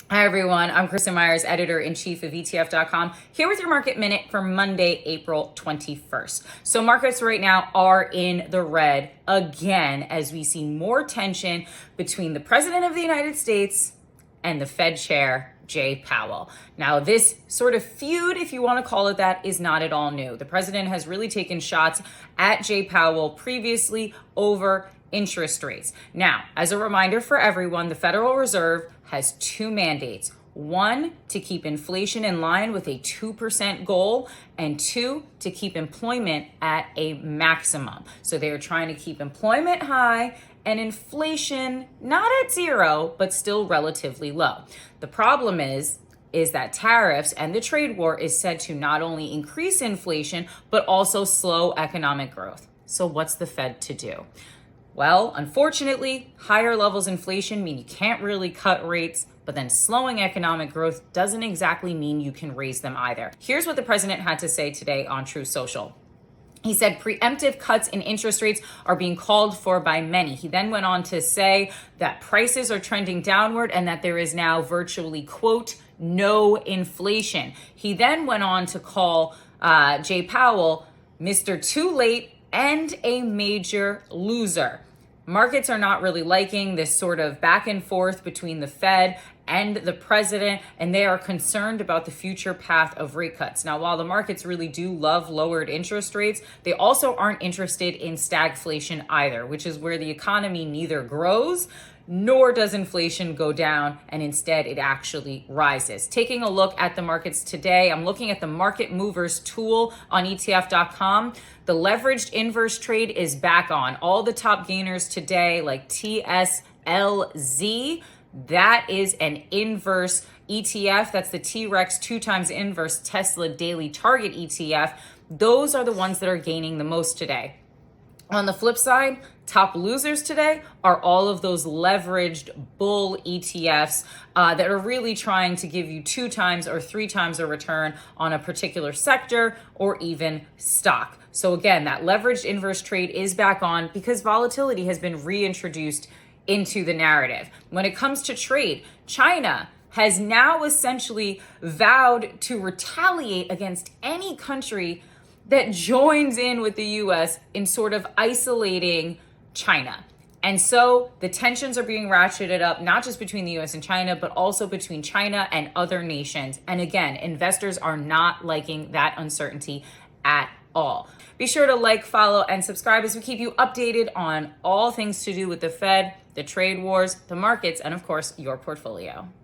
Hi, everyone. I'm Kristen Myers, editor-in-chief of ETF.com, here with your market minute for Monday, April 21st. So markets right now are in the red again as we see more tension between the President of the United States and the Fed chair, Jay Powell. Now, this sort of feud, if you want to call it that, is not at all new. The president has really taken shots at Jay Powell previously over interest rates. Now, as a reminder for everyone, the Federal Reserve has two mandates. One, to keep inflation in line with a 2% goal, and two, to keep employment at a maximum. So they are trying to keep employment high and inflation not at zero, but still relatively low. The problem is that tariffs and the trade war is said to not only increase inflation, but also slow economic growth. So what's the Fed to do? Well, unfortunately, higher levels of inflation mean you can't really cut rates, but then slowing economic growth doesn't exactly mean you can raise them either. Here's what the president had to say today on Truth Social. He said preemptive cuts in interest rates are being called for by many. He then went on to say that prices are trending downward and that there is now virtually, quote, no inflation. He then went on to call Jay Powell Mr. Too Late and a major loser. Markets are not really liking this sort of back and forth between the Fed and the president, and they are concerned about the future path of rate cuts. Now, while the markets really do love lowered interest rates, they also aren't interested in stagflation either, which is where the economy neither grows nor does inflation go down, and instead it actually rises. Taking a look at the markets today, I'm looking at the market movers tool on ETF.com. The leveraged inverse trade is back on. All the top gainers today, like TSLZ, that is an inverse ETF. That's the T-Rex 2x inverse Tesla daily target ETF. Those are the ones that are gaining the most today. On the flip side, top losers today are all of those leveraged bull ETFs that are really trying to give you 2x or 3x a return on a particular sector or even stock. So again, that leveraged inverse trade is back on because volatility has been reintroduced into the narrative. When it comes to trade, China has now essentially vowed to retaliate against any country that joins in with the US in sort of isolating China. And so the tensions are being ratcheted up, not just between the US and China, but also between China and other nations. And again, investors are not liking that uncertainty at all. Be sure to like, follow, and subscribe as we keep you updated on all things to do with the Fed, the trade wars, the markets, and of course, your portfolio.